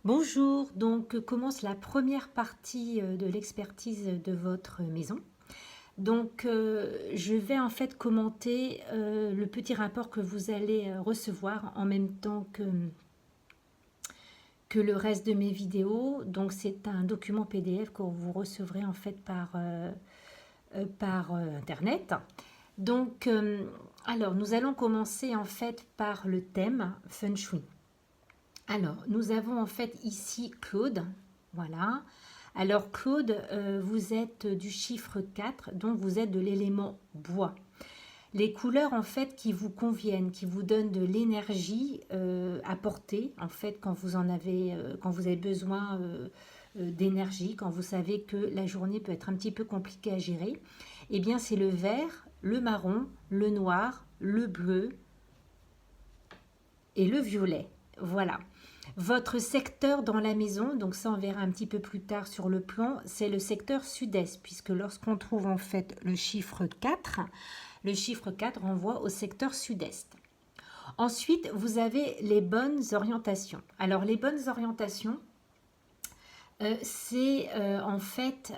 Bonjour, donc commence la première partie de l'expertise de votre maison. Donc je vais en fait commenter le petit rapport que vous allez recevoir en même temps que le reste de mes vidéos. Donc c'est un document PDF que vous recevrez en fait par internet. Donc alors nous allons commencer en fait par le thème Feng Shui. Alors, nous avons en fait ici Claude, voilà. Alors Claude, vous êtes du chiffre 4, donc vous êtes de l'élément bois. Les couleurs en fait qui vous conviennent, qui vous donnent de l'énergie à porter, en fait quand vous en avez, quand vous avez besoin d'énergie, quand vous savez que la journée peut être un petit peu compliquée à gérer, eh bien c'est le vert, le marron, le noir, le bleu et le violet. Voilà. Votre secteur dans la maison, donc ça on verra un petit peu plus tard sur le plan, c'est le secteur sud-est, puisque lorsqu'on trouve en fait le chiffre 4 renvoie au secteur sud-est. Ensuite, vous avez les bonnes orientations. Alors les bonnes orientations, c'est en fait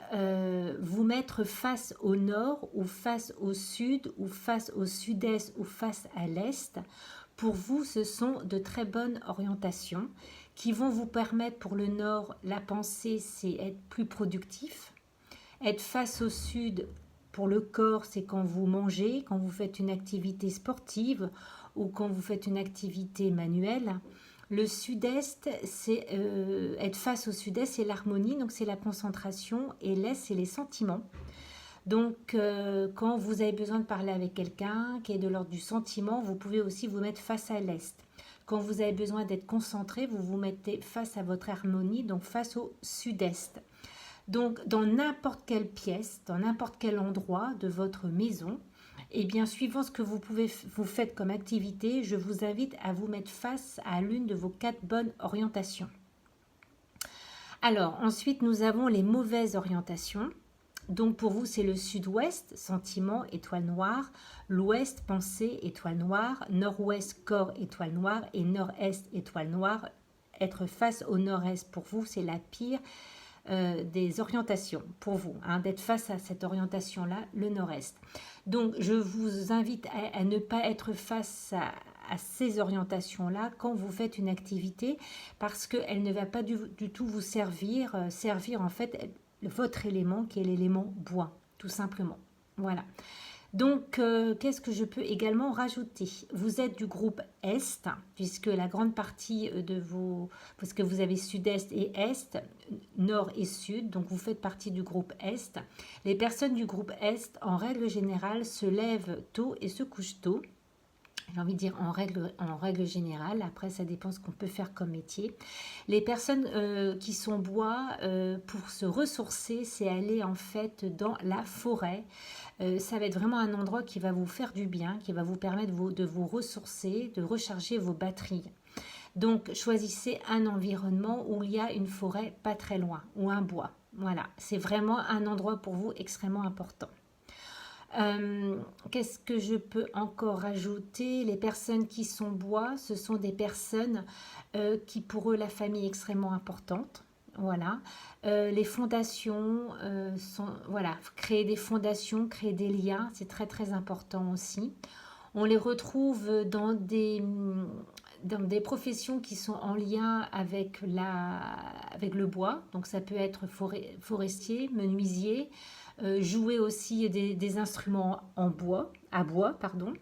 vous mettre face au nord ou face au sud ou face au sud-est ou face à l'est. Pour vous, ce sont de très bonnes orientations qui vont vous permettre, pour le nord, la pensée, c'est être plus productif. Être face au sud, pour le corps, c'est quand vous mangez, quand vous faites une activité sportive ou quand vous faites une activité manuelle. Le sud-est, c'est être face au sud-est, c'est l'harmonie, donc c'est la concentration, et l'est, c'est les sentiments. Donc, quand vous avez besoin de parler avec quelqu'un qui est de l'ordre du sentiment, vous pouvez aussi vous mettre face à l'est. Quand vous avez besoin d'être concentré, vous vous mettez face à votre harmonie, donc face au sud-est. Donc, dans n'importe quelle pièce, dans n'importe quel endroit de votre maison, et bien, suivant ce que vous faites comme activité, je vous invite à vous mettre face à l'une de vos 4 bonnes orientations. Alors, ensuite, nous avons les mauvaises orientations. Donc pour vous, c'est le sud-ouest, sentiment, étoile noire, l'ouest, pensée, étoile noire, nord-ouest, corps, étoile noire et nord-est, étoile noire. Être face au nord-est, pour vous, c'est la pire des orientations pour vous, hein, d'être face à cette orientation-là, le nord-est. Donc je vous invite à ne pas être face à ces orientations-là quand vous faites une activité, parce qu'elle ne va pas du tout vous servir en fait votre élément qui est l'élément bois, tout simplement. Voilà. Donc, qu'est-ce que je peux également rajouter? Vous êtes du groupe Est, puisque la grande partie de vos... Parce que vous avez Sud-Est et Est, Nord et Sud, donc vous faites partie du groupe Est. Les personnes du groupe Est, en règle générale, se lèvent tôt et se couchent tôt. J'ai envie de dire en règle générale, après ça dépend ce qu'on peut faire comme métier. Les personnes qui sont bois, pour se ressourcer, c'est aller en fait dans la forêt. Ça va être vraiment un endroit qui va vous faire du bien, qui va vous permettre de vous ressourcer, de recharger vos batteries. Donc choisissez un environnement où il y a une forêt pas très loin, ou un bois. Voilà, c'est vraiment un endroit pour vous extrêmement important. Qu'est-ce que je peux encore rajouter? Les personnes qui sont bois, ce sont des personnes qui pour eux la famille est extrêmement importante. Voilà. Les fondations sont, voilà, créer des fondations, créer des liens, c'est très très important aussi. On les retrouve dans des professions qui sont en lien avec le bois, donc ça peut être forestier, menuisier, jouer aussi des instruments à bois, pardon.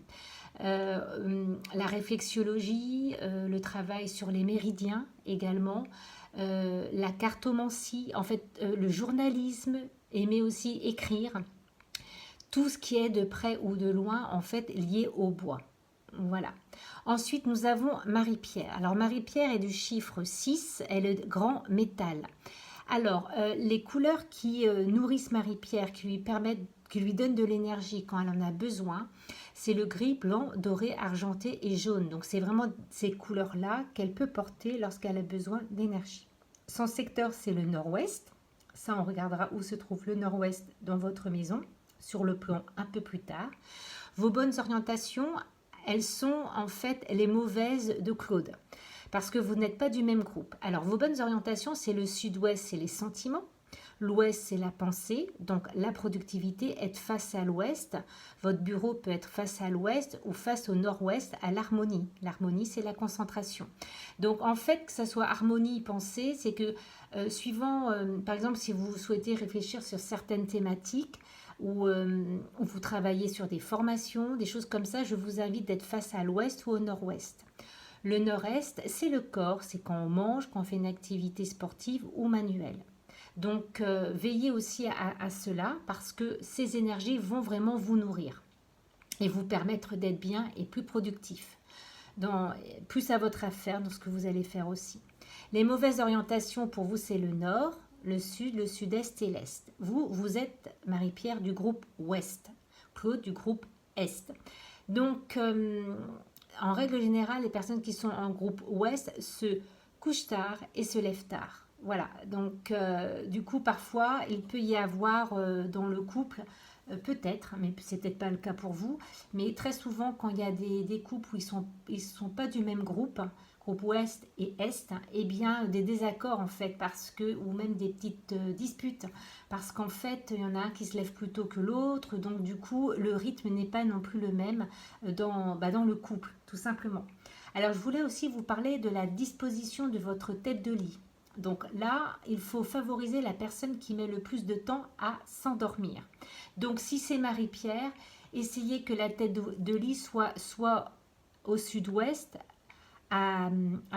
La réflexologie, le travail sur les méridiens également, la cartomancie, en fait le journalisme, aimer aussi écrire, tout ce qui est de près ou de loin en fait lié au bois. Voilà. Ensuite, nous avons Marie-Pierre. Alors, Marie-Pierre est du chiffre 6, elle est grand métal. Alors, les couleurs qui nourrissent Marie-Pierre, qui lui donnent de l'énergie quand elle en a besoin, c'est le gris, blanc, doré, argenté et jaune. Donc, c'est vraiment ces couleurs-là qu'elle peut porter lorsqu'elle a besoin d'énergie. Son secteur, c'est le nord-ouest. Ça, on regardera où se trouve le nord-ouest dans votre maison, sur le plan un peu plus tard. Vos bonnes orientations, elles sont en fait les mauvaises de Claude. parce que vous n'êtes pas du même groupe. Alors, vos bonnes orientations, c'est le sud-ouest, c'est les sentiments. L'ouest, c'est la pensée, donc la productivité, être face à l'ouest. Votre bureau peut être face à l'ouest ou face au nord-ouest à l'harmonie. L'harmonie, c'est la concentration. Donc, en fait, que ce soit harmonie, pensée, c'est que suivant, par exemple, si vous souhaitez réfléchir sur certaines thématiques, ou vous travaillez sur des formations, des choses comme ça, je vous invite d'être face à l'ouest ou au nord-ouest. Le nord-est, c'est le corps, c'est quand on mange, quand on fait une activité sportive ou manuelle. Donc, veillez aussi à cela parce que ces énergies vont vraiment vous nourrir et vous permettre d'être bien et plus productif. Plus à votre affaire dans ce que vous allez faire aussi. Les mauvaises orientations pour vous, c'est le nord, le sud, le sud-est et l'est. Vous êtes, Marie-Pierre, du groupe ouest, Claude du groupe est. Donc, en règle générale, les personnes qui sont en groupe ouest se couchent tard et se lèvent tard. Voilà, donc du coup, parfois, il peut y avoir dans le couple, peut-être, mais c'est peut-être pas le cas pour vous, mais très souvent, quand il y a des couples où ils sont pas du même groupe, groupe ouest et est, eh bien, des désaccords en fait, ou même des petites disputes, parce qu'en fait, il y en a un qui se lève plus tôt que l'autre, donc du coup, le rythme n'est pas non plus le même dans le couple, tout simplement. Alors, je voulais aussi vous parler de la disposition de votre tête de lit. Donc là, il faut favoriser la personne qui met le plus de temps à s'endormir. Donc si c'est Marie-Pierre, essayez que la tête de lit soit au sud-ouest, à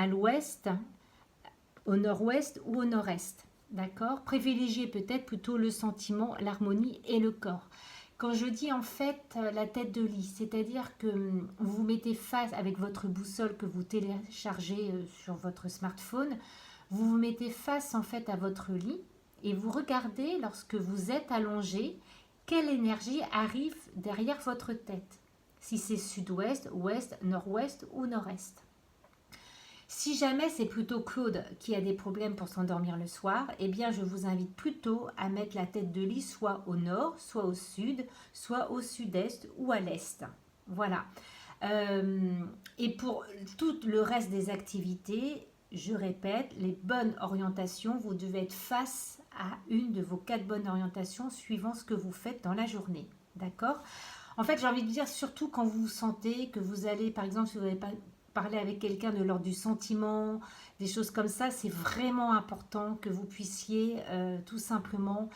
l'ouest, au nord-ouest ou au nord-est. D'accord? Privilégiez peut-être plutôt le sentiment, l'harmonie et le corps. Quand je dis en fait la tête de lit, c'est-à-dire que vous vous mettez face avec votre boussole que vous téléchargez sur votre smartphone, vous vous mettez face en fait à votre lit et vous regardez lorsque vous êtes allongé, quelle énergie arrive derrière votre tête. Si c'est sud-ouest, ouest, nord-ouest ou nord-est. Si jamais c'est plutôt Claude qui a des problèmes pour s'endormir le soir, eh bien je vous invite plutôt à mettre la tête de lit soit au nord, soit au sud, soit au sud-est ou à l'est. Voilà. Et pour tout le reste des activités, je répète, les bonnes orientations, vous devez être face à une de vos 4 bonnes orientations suivant ce que vous faites dans la journée. D'accord? En fait, j'ai envie de dire, surtout quand vous vous sentez que vous allez, par exemple, si vous n'avez pas parlé avec quelqu'un de l'ordre du sentiment, des choses comme ça, c'est vraiment important que vous puissiez tout simplement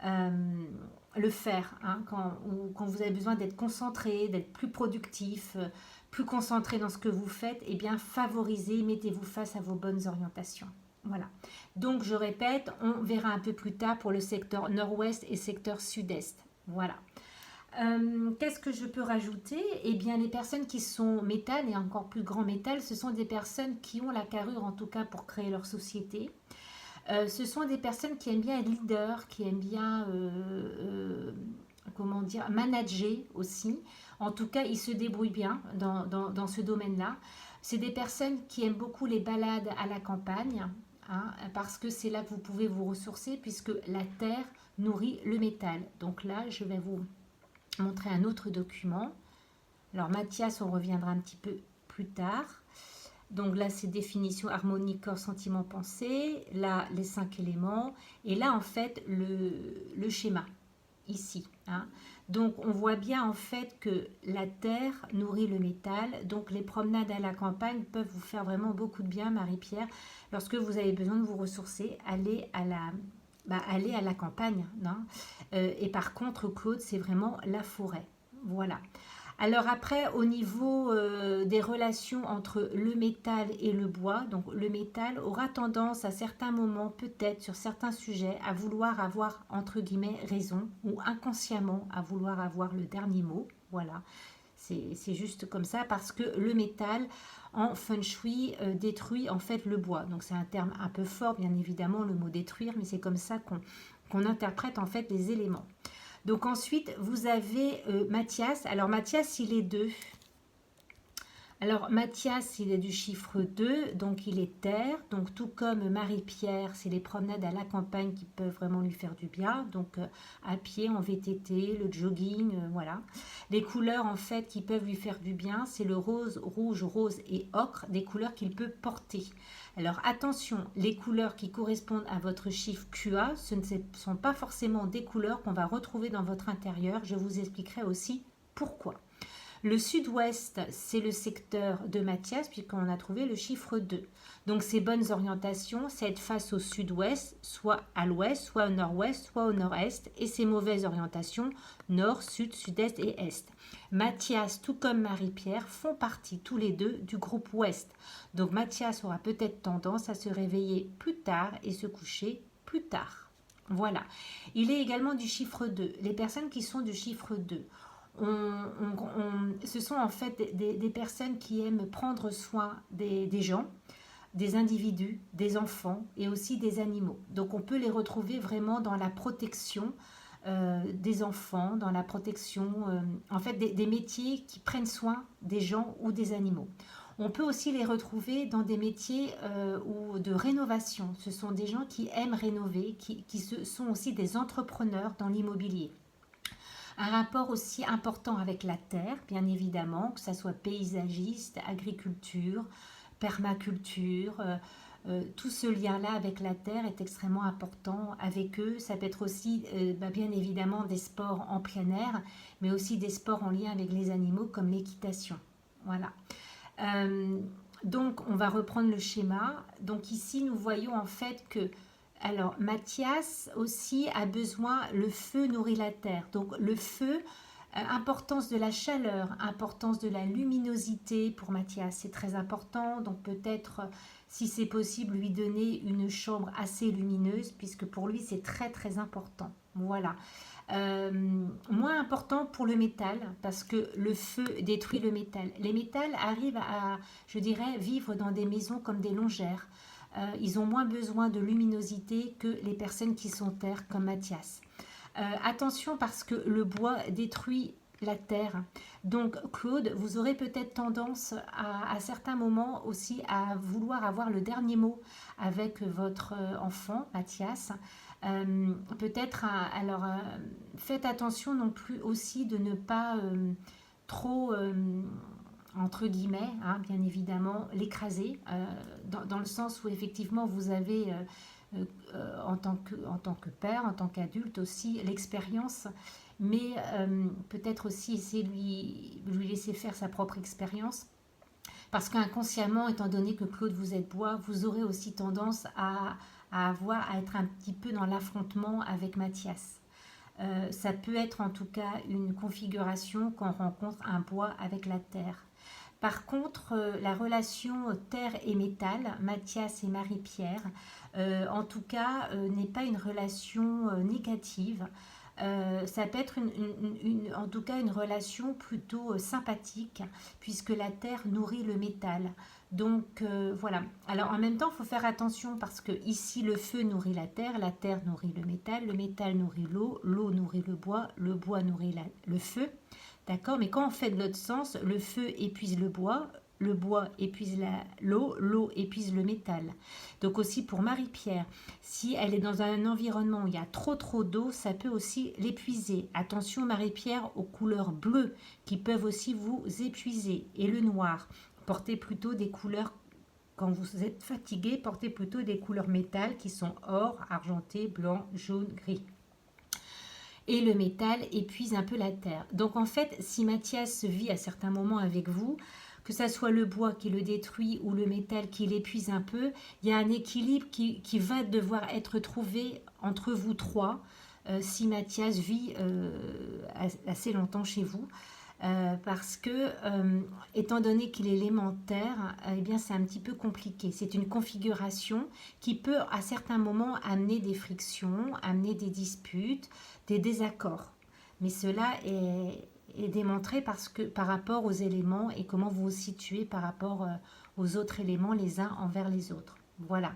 le faire. Hein, quand vous avez besoin d'être concentré, d'être plus productif, plus concentré dans ce que vous faites, eh bien favorisez, mettez-vous face à vos bonnes orientations. Voilà. Donc je répète, on verra un peu plus tard pour le secteur nord-ouest et secteur sud-est. Voilà. Qu'est-ce que je peux rajouter? Eh bien les personnes qui sont métal et encore plus grand métal, ce sont des personnes qui ont la carrure en tout cas pour créer leur société. Ce sont des personnes qui aiment bien être leader, qui aiment bien comment dire, manager aussi. En tout cas, ils se débrouillent bien dans ce domaine-là. C'est des personnes qui aiment beaucoup les balades à la campagne, hein, parce que c'est là que vous pouvez vous ressourcer, puisque la terre nourrit le métal. Donc là, je vais vous montrer un autre document. Alors Mathias, on reviendra un petit peu plus tard. Donc là, c'est définition, harmonie, corps, sentiment, pensée. Là, les 5 éléments. Et là, en fait, le schéma, ici. Hein. Donc, on voit bien, en fait, que la terre nourrit le métal. Donc, les promenades à la campagne peuvent vous faire vraiment beaucoup de bien, Marie-Pierre. Lorsque vous avez besoin de vous ressourcer, allez à la campagne. Hein. Et par contre, Claude, c'est vraiment la forêt. Voilà. Alors après, au niveau des relations entre le métal et le bois, donc le métal aura tendance à certains moments, peut-être sur certains sujets, à vouloir avoir, entre guillemets, raison, ou inconsciemment à vouloir avoir le dernier mot. Voilà, c'est juste comme ça, parce que le métal, en feng shui, détruit en fait le bois. Donc c'est un terme un peu fort, bien évidemment, le mot détruire, mais c'est comme ça qu'on interprète en fait les éléments. Donc ensuite, vous avez Mathias. Alors Mathias, il est Alors, Mathias, il est du chiffre 2, donc il est terre. Donc, tout comme Marie-Pierre, c'est les promenades à la campagne qui peuvent vraiment lui faire du bien. Donc, à pied, en VTT, le jogging, voilà. Les couleurs, en fait, qui peuvent lui faire du bien, c'est le rose, rouge, rose et ocre, des couleurs qu'il peut porter. Alors, attention, les couleurs qui correspondent à votre chiffre QA, ce ne sont pas forcément des couleurs qu'on va retrouver dans votre intérieur. Je vous expliquerai aussi pourquoi. Le sud-ouest, c'est le secteur de Mathias, puisqu'on a trouvé le chiffre 2. Donc, ces bonnes orientations, c'est être face au sud-ouest, soit à l'ouest, soit au nord-ouest, soit au nord-est. Et ces mauvaises orientations, nord, sud, sud-est et est. Mathias, tout comme Marie-Pierre, font partie tous les deux du groupe ouest. Donc, Mathias aura peut-être tendance à se réveiller plus tard et se coucher plus tard. Voilà. Il est également du chiffre 2. Les personnes qui sont du chiffre 2, ce sont en fait des personnes qui aiment prendre soin des gens, des individus, des enfants et aussi des animaux. Donc on peut les retrouver vraiment dans la protection des enfants, dans la protection, en fait des métiers qui prennent soin des gens ou des animaux. On peut aussi les retrouver dans des métiers de rénovation. Ce sont des gens qui aiment rénover, qui sont aussi des entrepreneurs dans l'immobilier. Un rapport aussi important avec la terre, bien évidemment, que ce soit paysagiste, agriculture, permaculture. Tout ce lien-là avec la terre est extrêmement important avec eux. Ça peut être aussi, bien évidemment, des sports en plein air, mais aussi des sports en lien avec les animaux comme l'équitation. Voilà. Donc, on va reprendre le schéma. Donc ici, nous voyons en fait que alors, Mathias aussi a besoin, le feu nourrit la terre. Donc, le feu, importance de la chaleur, importance de la luminosité pour Mathias, c'est très important. Donc, peut-être, si c'est possible, lui donner une chambre assez lumineuse, puisque pour lui, c'est très, très important. Voilà. Moins important pour le métal, parce que le feu détruit le métal. Les métals arrivent à, je dirais, vivre dans des maisons comme des longères. Ils ont moins besoin de luminosité que les personnes qui sont terre comme Mathias. Attention parce que le bois détruit la terre. Donc Claude, vous aurez peut-être tendance à certains moments aussi à vouloir avoir le dernier mot avec votre enfant Mathias. Peut-être, alors faites attention non plus aussi de ne pas trop entre guillemets, hein, bien évidemment, l'écraser, dans le sens où effectivement vous avez, en tant que père, en tant qu'adulte aussi, l'expérience, mais peut-être aussi essayer de lui laisser faire sa propre expérience, parce qu'inconsciemment, étant donné que Claude vous êtes bois, vous aurez aussi tendance à être un petit peu dans l'affrontement avec Mathias. Ça peut être en tout cas une configuration quand on rencontre un bois avec la terre. Par contre, la relation terre et métal, Mathias et Marie-Pierre, en tout cas, n'est pas une relation négative. Ça peut être en tout cas une relation plutôt sympathique, puisque la terre nourrit le métal. Donc voilà. Alors en même temps, il faut faire attention parce que ici le feu nourrit la terre nourrit le métal nourrit l'eau nourrit le bois nourrit le feu. D'accord? Mais quand on fait de l'autre sens, le feu épuise le bois épuise l'eau épuise le métal. Donc aussi pour Marie-Pierre, si elle est dans un environnement où il y a trop d'eau, ça peut aussi l'épuiser. Attention Marie-Pierre aux couleurs bleues qui peuvent aussi vous épuiser. Et le noir, portez plutôt des couleurs, quand vous êtes fatigué, portez plutôt des couleurs métal qui sont or, argenté, blanc, jaune, gris. Et le métal épuise un peu la terre. Donc en fait, si Mathias vit à certains moments avec vous, que ça soit le bois qui le détruit ou le métal qui l'épuise un peu, il y a un équilibre qui va devoir être trouvé entre vous trois si Mathias vit assez longtemps chez vous. Parce que, étant donné qu'il est élémentaire, eh bien c'est un petit peu compliqué. C'est une configuration qui peut à certains moments amener des frictions, amener des disputes, des désaccords. Mais cela est démontré parce que, par rapport aux éléments et comment vous vous situez par rapport aux autres éléments les uns envers les autres. Voilà.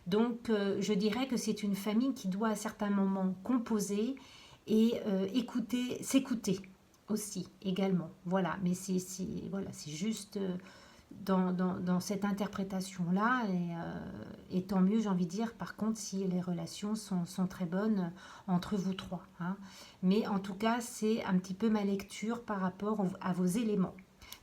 Donc, je dirais que c'est une famille qui doit à certains moments composer et s'écouter aussi également. Voilà, mais c'est juste dans cette interprétation-là, et tant mieux, j'ai envie de dire, par contre, si les relations sont très bonnes entre vous trois, hein. Mais en tout cas, c'est un petit peu ma lecture par rapport à vos éléments.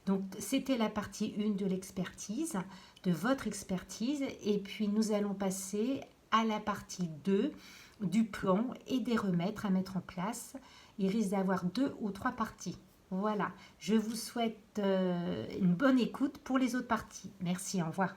Donc, c'était la partie 1 de l'expertise, de votre expertise, et puis nous allons passer à la partie 2 du plan et des remèdes à mettre en place. Il risque d'avoir 2 ou 3 parties. Voilà, je vous souhaite une bonne écoute pour les autres parties. Merci, au revoir.